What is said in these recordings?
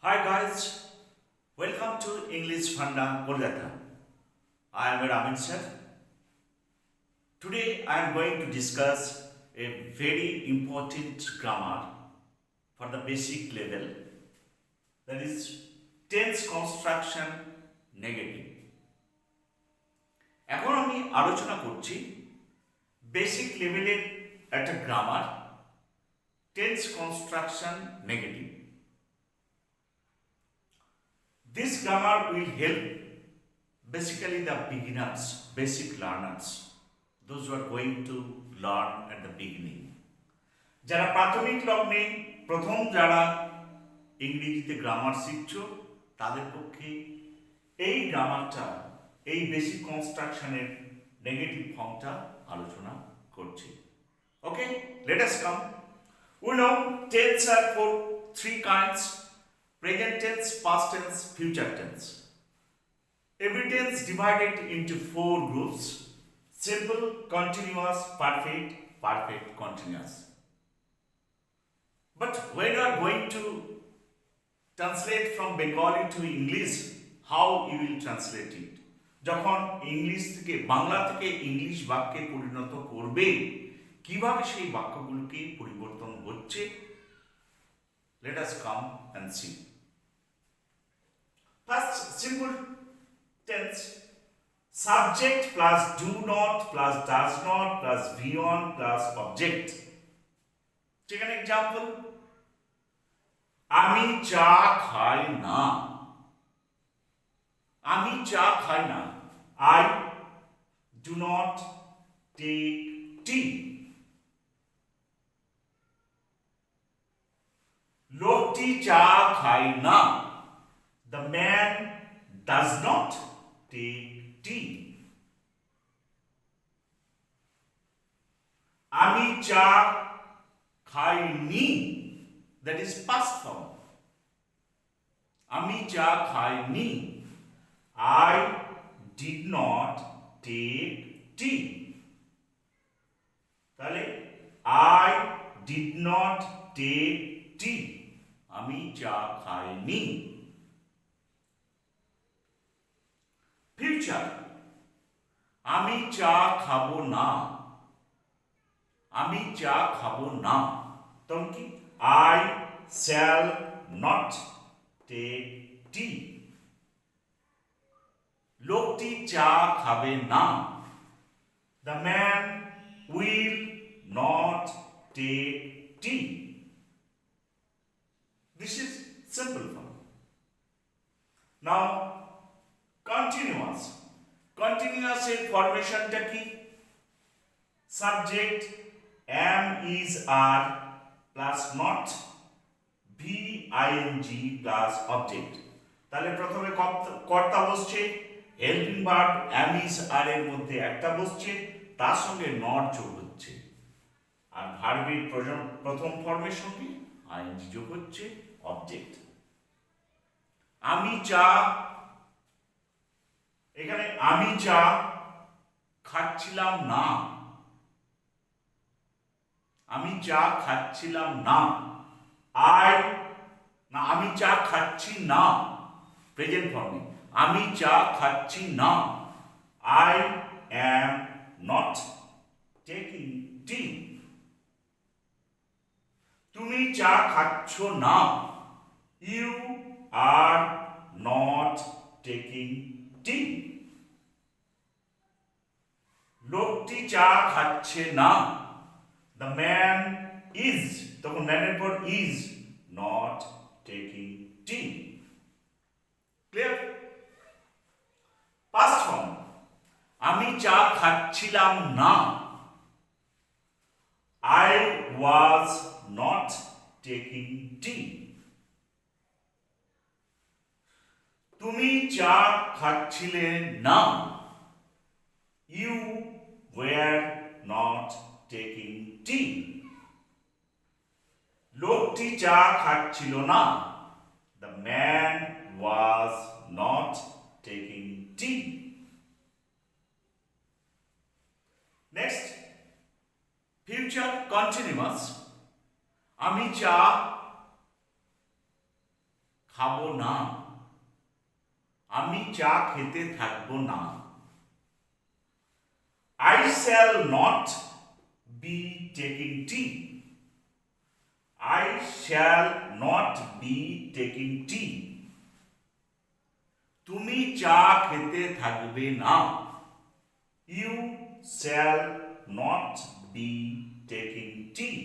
Hi guys, welcome to English Funda Kolkata. I am Ramin sir. Today I am going to discuss a very important grammar for the basic level, that is tense construction negative. এখন আমি আলোচনা করছি basic লেভেলের একটা grammar tense construction negative. This grammar will help basically the beginners, basic learners, those who are going to learn at the beginning. যারা প্রাথমিক লগ্নে প্রথম যারা ইংরেজিতে গ্রামার শিখছো তাদের পক্ষে এই গ্রামারটা এই বেসিক কনস্ট্রাকশনের নেগেটিভ ফর্মটা আলোচনা করছি. ওকে, let us come. We know tense are for three kinds: present tense, past tense, future tense. Every tense divided into four groups: simple, continuous, perfect, perfect continuous. But when you are going to translate from Bengali to English, how you will translate it? যখন English থেকে বাংলা থেকে English বাক্যে পরিণত করবে, কিভাবে সেই বাক্যগুলোকে পরিবর্তন হচ্ছে, let us come and see. First, simple tense: subject plus do not plus does not plus be-on plus object. Take an example. আমি চা খাই না. আমি চা খাই না. I do not take tea. লোকটি চা খায় না. The man does not take tea. আমি চা খাইনি, that is past form. আমি চা খাইনি. I did not take tea. তাহলে I did not take tea. আমি চা খাইনি. ফিউচার: আমি চা খাবো না. আমি চা খাবো না. তখন কি? I shall not take tea. লোকটি চা খাবে না. The man will not take tea. This is simple form. Now, continuous. Continuous এর ফরমেশনটা কি? Subject am, is, are plus not VING plus object. তাহলে প্রথমে কর্তা বসছে, helping verb am, is, are এর মধ্যে একটা বসছে, তার সঙ্গে not যোগ হচ্ছে, আর ভার্বের প্রথম ফর্মের সঙ্গে ING যোগ হচ্ছে, অবজেক্ট. আমি চা, এখানে আমি চা খাচ্ছিলাম না. আমি চা খাচ্ছিলাম না. আমি চা খাচ্ছি না, প্রেজেন্ট ফর্মে. আমি চা খাচ্ছি না. I am not taking tea. তুমি চা খাচ্ছ না. You are not taking tea. লোকটি চা খাচ্ছে না. The man is, তখন ম্যানের পর is not taking tea. Clear? Past form: আমি চা খাচ্ছিলাম না. I was not taking tea. তুমি চা খাচ্ছিলে না. You were not taking tea. লোকটি চা খাচ্ছিল না. The man was not taking tea. Next, future continuous. আমি চা খাবো না, আমি চা খেতে থাকবো না। I shall not be taking tea. I shall not be taking tea. তুমি চা খেতে থাকবে না। You shall not be taking tea.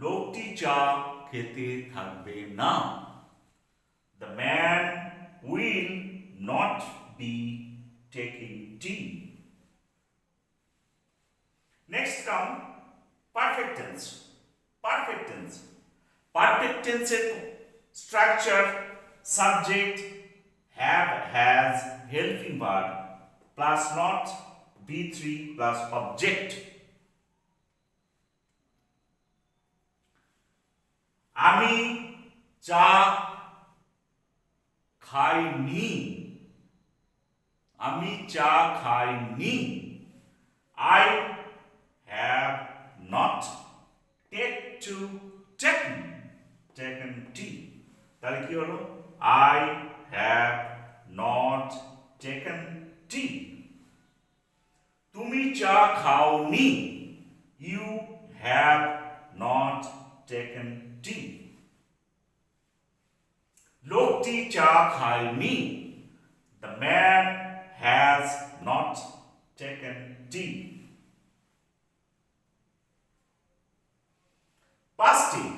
লোকটি চা খেতে থাকবে না। The man will not be taking tea. Next come perfect tense. Perfect tense. Perfect tense structure subject have has helping verb plus not be3 plus object. আমি চা খাইনি। আমি চা খাইনি। I have not taken tea. তাহলে কি হলো? I have not taken tea. তুমি চা খাওনি। You have not taken tea. লোকটি চা খায়নি। The man has not taken tea. Past tense.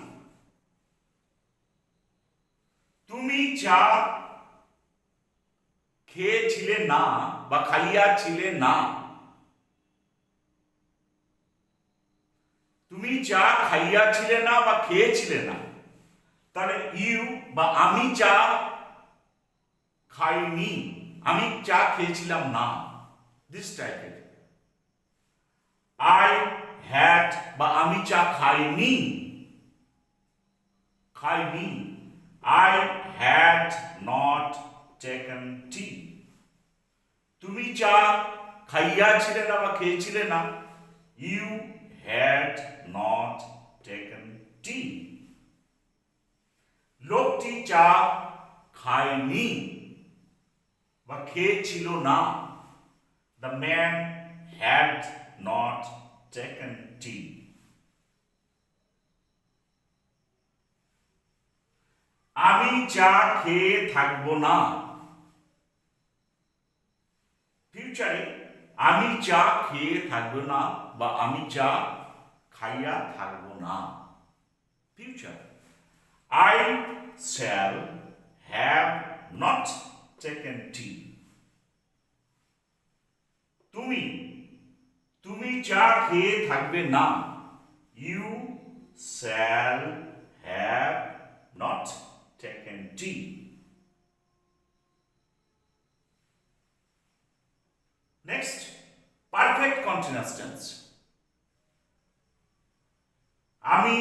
তুমি চা খেয়েছিলে না বা খাইয়াছিলে না। তুমি চা খাইয়াছিলে না বা খেয়েছিলে না। তাহলে ইউ বা আমি চা খাইনি, আমি চা খেয়েছিলাম না, দিস টাইপের। আই হ্যাড বা আমি চা খাইনি, খাইনি। I had not taken tea. তুমি চা খাইয়াছিলে না বা খেয়েছিলে না। You had not taken tea. লোকটি চা খায়নি বা খেয়েছিল না। The man had not taken tea. আমি চা খেয়ে থাকবো না। ফিউচারে আমি চা খেয়ে থাকবো না বা আমি চা খাইয়া থাকবো না। Future I shall have not taken tea. তুমি চা খেয়ে থাকবে না। You shall have not taken tea. Next, perfect continuous tense. আমি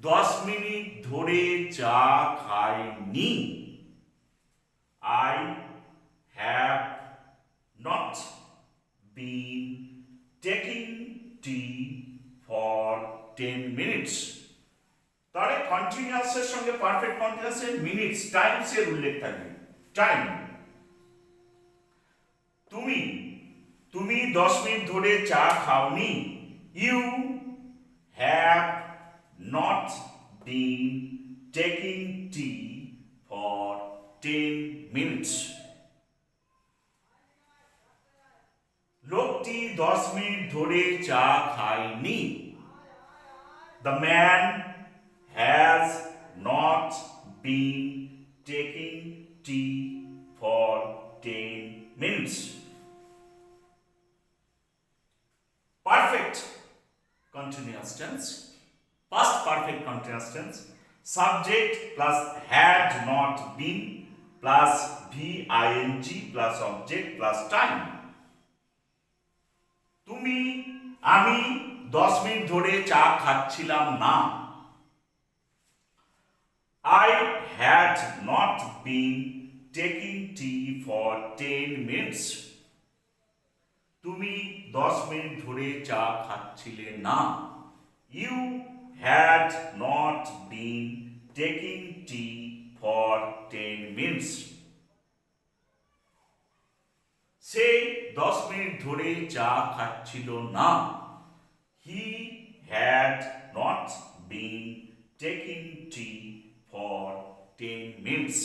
10 মিনিট ধরে চা খাইনি। I have not been taking tea for 10 minutes. তাহলে কন্টিনিউয়াসের সঙ্গে পারফেক্ট কন্টিনিউয়াসের মিনিটস টাইমস এর উল্লেখ থাকবে। টাইম। তুমি 10 মিনিট ধরে চা খাওনি। You have not been taking tea for 10 minutes. লোকটি 10 মিনিট ধরে চা খায়নি। The man has not been taking tea for 10 minutes. Perfect continuous tense. Past perfect continuous tense. Subject plus had not been plus VING plus object plus time. আমি 10 minute ধরে চা খাচ্ছিলাম না। I had not been taking tea for 10 minutes. তুমি 10 minute ধরে চা খাচ্ছিলে না। You had not been taking tea for 10 minutes. Say 10 minute ধরে চা খাচ্ছিল না। He had not been taking tea for 10 minutes.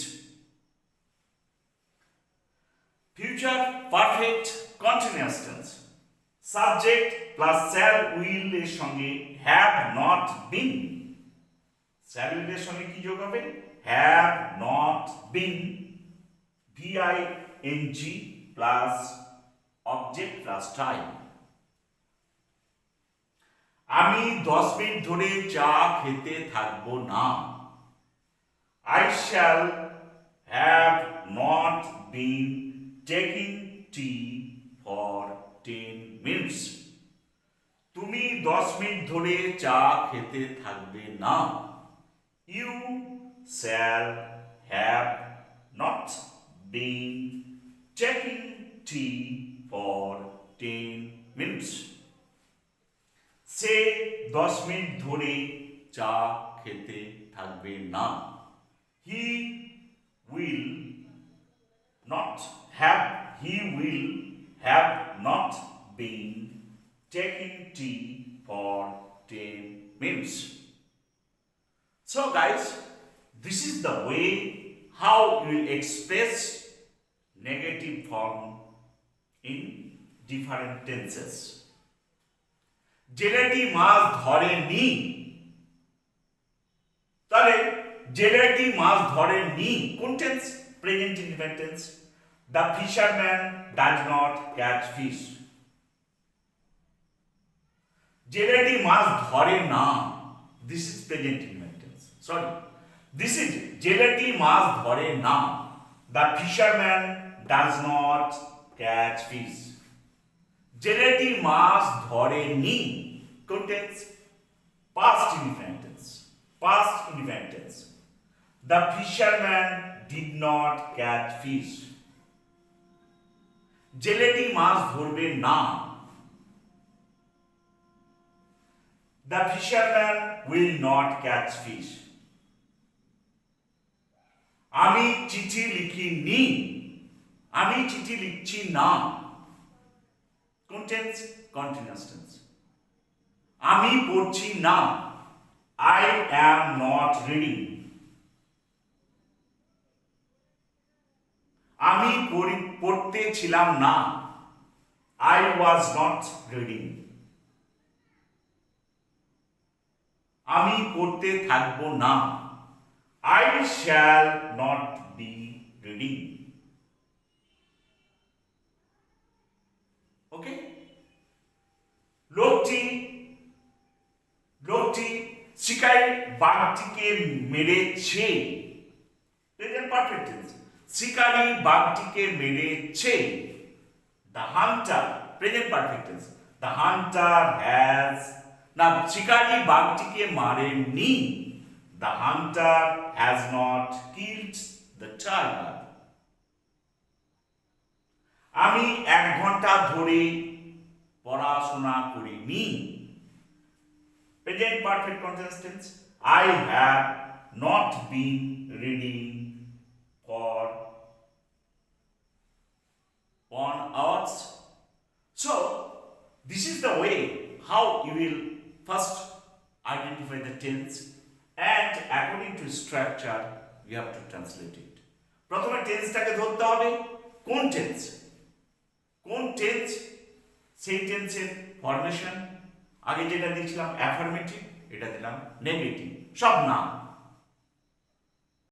Future perfect continuous tense. Subject plus shall will এর সঙ্গে have not been. Shall will এর সঙ্গে কি যোগ হবে? Have not been. VING plus object plus time. আমি 10 মিনিট ধরে চা খেতে থাকবো না। I shall have not been taking tea for 10 minutes. তুমি 10 মিনিট ধরে চা খেতে থাকবে না। You shall have not been taking tea for 10 minutes. Say 10 minute ধরে চা খেতে থাকবে না। He will have not been taking tea for 10 minutes. So guys, this is the way how you will express negative form in different tenses. জেলেটি মাছ ধরেনি। তাহলে জেলেটি মাছ ধরেনি কোন tense? Present indefinite tense. The fisherman does not catch fish. জেলেটি মাছ ধরে না। This is present indefinite tense. Sorry. This is জেলেটি মাছ ধরে না। The fisherman does not catch fish. জেলেটি মাছ ধরেনি কোন tense? Past indefinite tense. Past indefinite tense. The fisherman did not catch fish. জেলেটি মাছ ধরবে না। The fisherman will not catch fish. আমি চিঠি লিখিনি। আমি চিঠি লিখছি না কোন টেন্স? Continuous tense. আমি পড়ছি না। I am not reading. আমি পড়তে ছিলাম না। I was not reading. আমি পড়তে থাকবো না। I shall not be reading. Okay? লোকটি শিকারী বাঘটিকে মেরেছে। Present perfect tense. শিকারী বাঘটিকে মেরেছে। The hunter, present perfect tense. The hunter has, না শিকারী বাঘটিকে মারেনি। The hunter has not killed the tiger. আমি 1 ঘন্টা ধরে পড়াশোনা করিনি। Present perfect continuous tense. I have not been reading for 1 hour. So, this is the way how you will first identify the tense and according to structure you have to translate it. প্রথমে টেন্সটাকে ধরতে হবে কোন tense? কোন tense? সেই টেন্সের formation আগে যেটা দিয়েছিলাম অ্যাফার্মেটিভ, এটা দিলাম নেগেটিভ, সব নাম।